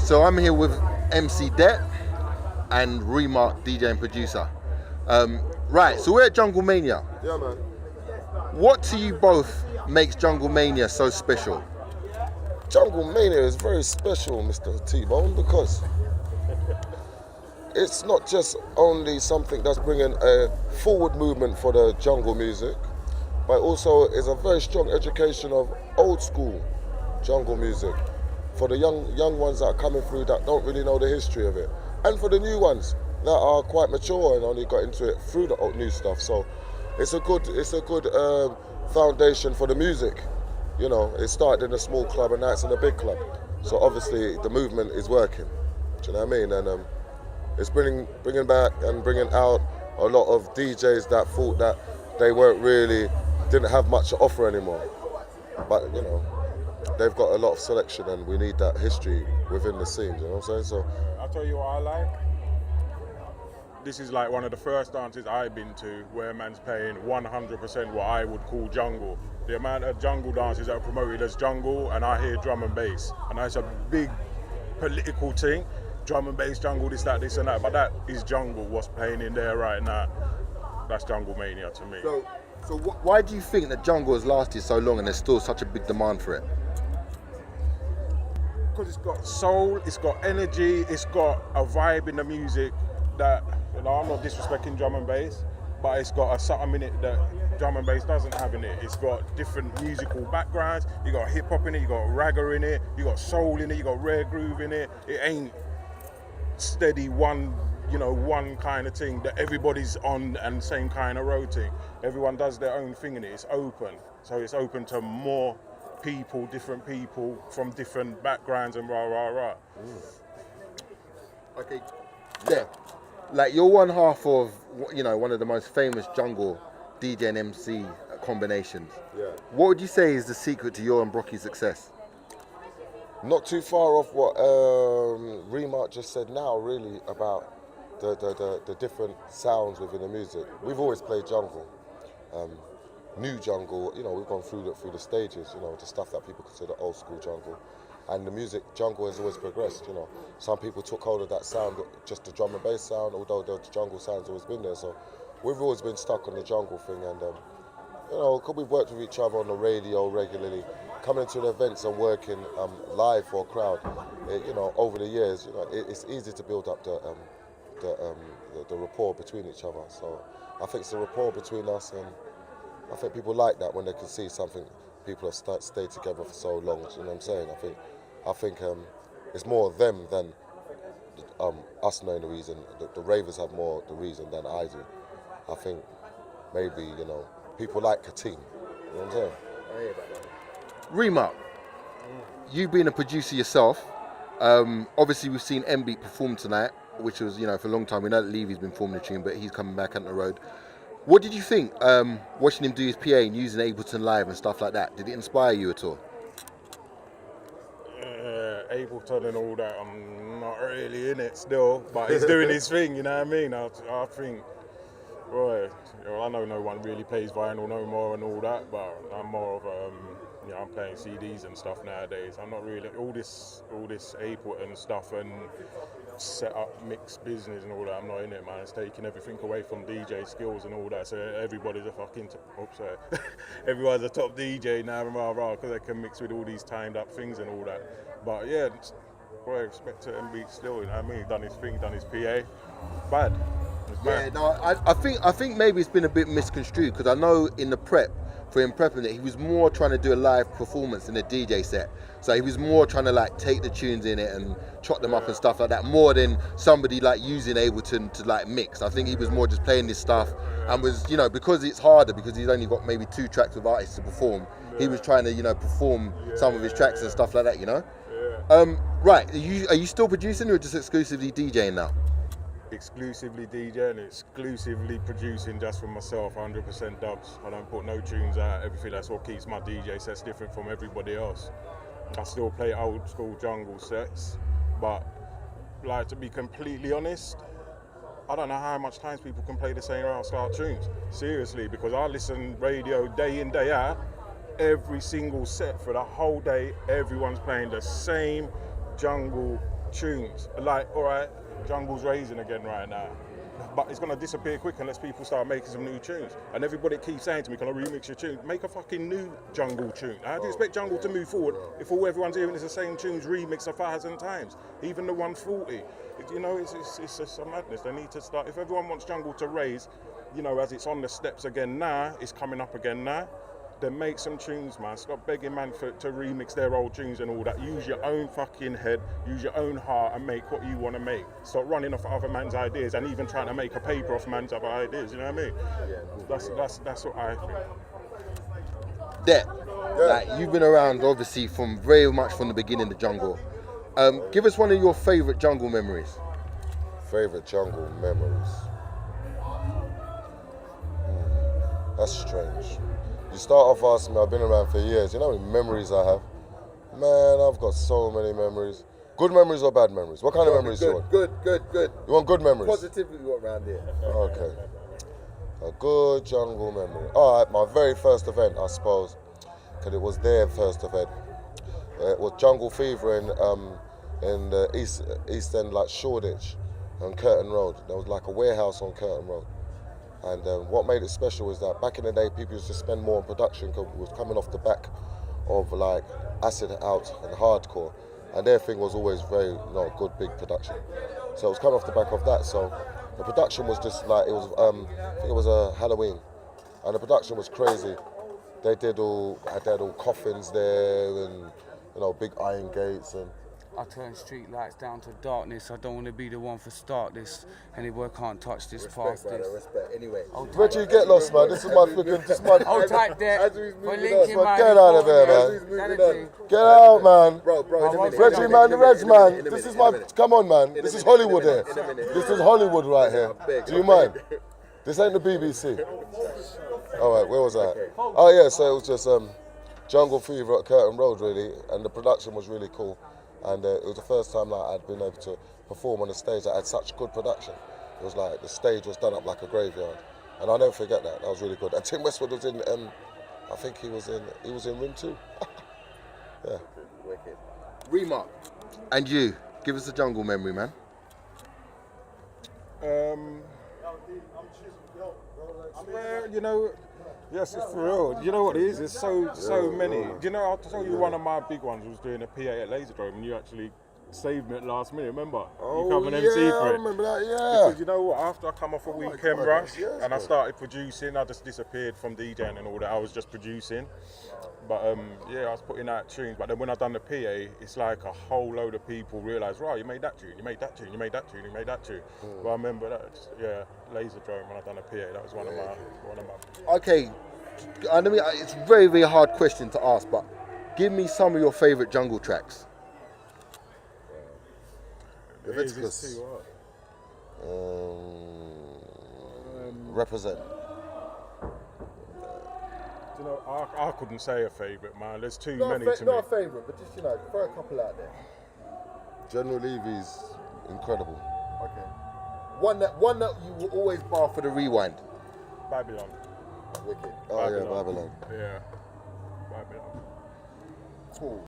So I'm here with MC Det and Remark, DJ and producer. Right, so we're at Jungle Mania. Yeah, man. What to you both makes Jungle Mania so special? Jungle Mania is very special, Mr. T-Bone, because it's not just only something that's bringing a forward movement for the jungle music, but also is a very strong education of old school jungle music for the young ones that are coming through that don't really know the history of it, and for the new ones that are quite mature and only got into it through the old new stuff. So it's a good foundation for the music. You know, it started in a small club and now it's in a big club. So obviously the movement is working. Do you know what I mean? And it's bringing back and bringing out a lot of DJs that thought that they didn't have much to offer anymore. But you know, they've got a lot of selection and we need that history within the scene. You know what I'm saying? So I'll tell you what I like. This is like one of the first dances I've been to where man's playing 100% what I would call jungle. The amount of jungle dances that are promoted as jungle, and I hear drum and bass. And that's a big political thing. Drum and bass, jungle, this and that. But that is jungle, what's playing in there right now. That's Jungle Mania to me. So why do you think that jungle has lasted so long and there's still such a big demand for it? Because it's got soul, it's got energy, it's got a vibe in the music that, you know, I'm not disrespecting drum and bass, but it's got a something in it that drum and bass doesn't have in it. It's got different musical backgrounds. You got hip hop in it, you got ragga in it, you got soul in it, you got rare groove in it. It ain't steady one kind of thing that everybody's on and same kind of road thing. Everyone does their own thing in it. It's open, so it's open to more people, different people from different backgrounds and rah rah rah. Okay, yeah. Like you're one half of, you know, one of the most famous jungle DJ and MC combinations. yeah. What would you say is the secret to your and Brocky's success? Not too far off what Remark just said now, really, about the different sounds within the music. We've always played jungle, new jungle. You know, we've gone through the stages. You know, the stuff that people consider old school jungle, and the music jungle has always progressed. You know, some people took hold of that sound, just the drum and bass sound, although the jungle sound's always been there. So we've always been stuck on the jungle thing, and you know, because we've worked with each other on the radio regularly, coming to the events and working live for a crowd, you know, over the years, you know, it's easy to build up the rapport between each other. So I think it's the rapport between us, and I think people like that when they can see something. People have stayed together for so long. You know what I'm saying? I think it's more them than us knowing the reason. The ravers have more the reason than I do. I think maybe, you know, people like a team. You know what I'm saying? Remark, you being a producer yourself, obviously we've seen M-Beat perform tonight, which was, you know, for a long time. We know that Levy's been performing the tune, but he's coming back on the road. What did you think, watching him do his PA and using Ableton Live and stuff like that? Did it inspire you at all? Ableton and all that, I'm not really in it still, but he's doing his thing, you know what I mean? I think, right, you know, I know no one really plays vinyl no more and all that, but I'm more of you know, I'm playing CDs and stuff nowadays. I'm not really all this Ableton stuff and set up mix business and all that. I'm not in it, man. It's taking everything away from DJ skills and all that. So everybody's a fucking everyone's a top DJ now, because they can mix with all these timed up things and all that. But yeah, boy, respect to M-Beat still. You know what I mean? Done his thing, done his PA. Bad. It's bad. Yeah, no, I think maybe it's been a bit misconstrued, because I know in the prep, for him prepping it, he was more trying to do a live performance in a DJ set. So he was more trying to like take the tunes in it and chop them up and stuff like that, more than somebody like using Ableton to like mix. I think he was more just playing this stuff and was, you know, because it's harder, because he's only got maybe 2 tracks with artists to perform, he was trying to, you know, perform some of his tracks and stuff like that, you know? Right, are you still producing or just exclusively DJing now? Exclusively DJing, exclusively producing just for myself, 100% dubs. I don't put no tunes out. Everything, that's what keeps my DJ sets different from everybody else. I still play old school jungle sets, but like, to be completely honest, I don't know how much times people can play the same old style tunes. Seriously, because I listen radio day in, day out, every single set for the whole day, everyone's playing the same jungle tunes. Like, all right, Jungle's raising again right now. But it's going to disappear quick unless people start making some new tunes. And everybody keeps saying to me, can I remix your tune? Make a fucking new Jungle tune. How do you expect Jungle to move forward if all everyone's hearing is the same tunes remixed 1,000 times? Even the 140. You know, it's just a madness. They need to start, if everyone wants Jungle to raise, you know, as it's on the steps again now, it's coming up again now, then make some tunes, man. Stop begging man to remix their old tunes and all that. Use your own fucking head, use your own heart and make what you want to make. Stop running off other man's ideas and even trying to make a paper off man's other ideas, you know what I mean? That's what I think. That, like, you've been around obviously from very much from the beginning of Jungle. Give us one of your favourite Jungle memories. Favorite Jungle memories. That's strange. You start off asking me, I've been around for years. You know how many memories I have? Man, I've got so many memories. Good memories or bad memories? What kind of memories do you want? Good. You want good memories? Positively what around here. Okay. A good Jungle memory. All right, my very first event, I suppose, because it was their first event. It was Jungle Fever in the East End, like Shoreditch, on Curtin Road. There was like a warehouse on Curtin Road. And what made it special was that back in the day, people used to spend more on production because it was coming off the back of like Acid Out and hardcore. And their thing was always very, good, big production. So it was coming off the back of that. So the production was just like, it was, I think it was a Halloween. And the production was crazy. They had all coffins there and, big iron gates and. I turn street lights down to darkness. I don't want to be the one for start this. Any boy can't touch this past this. Respect. Anyway. Reggie, get lost, man. This is my freaking. Hold tight there. For linking man. Get out of there, man. Get out, man. Bro. Reggie, man, the Reds, man. This is my. Come on, man. This is Hollywood here. This is Hollywood right here. Do you mind? This ain't the BBC. All right, where was I? Oh yeah, so it was just Jungle Fever at Curtin Road, really, and the production was really cool. And it was the first time that I'd been able to perform on a stage that had such good production. It was like the stage was done up like a graveyard, and I'll never forget that. That was really good. And Tim Westwood was in. I think he was in Rim 2. Yeah. Wicked. Remark. And you, give us a Jungle memory, man. Well, yes, it's for real. You know what it is? There's so many. I'll tell you one of my big ones was doing a PA at Laserdrome, and you actually saved me at last minute. Remember? You come and MC for it. I remember that. Yeah. Because you know what? After I come off a weekend rush and I started producing, I just disappeared from DJing and all that. I was just producing. But I was putting out tunes. But then when I done the PA, it's like a whole load of people realised, right, you made that tune, you made that tune, you made that tune, you made that tune. But I remember that, Laserdrome when I done a PA. That was one of my. Okay, it's a very, very hard question to ask, but give me some of your favourite Jungle tracks. Leviticus. Represent. I couldn't say a favourite, man. There's too many to me. Not a favourite, but just throw a couple out there. General Levy's incredible. Okay. One that you will always bar for the rewind. Babylon. Wicked. Oh yeah, Babylon. Yeah. Babylon. Cool.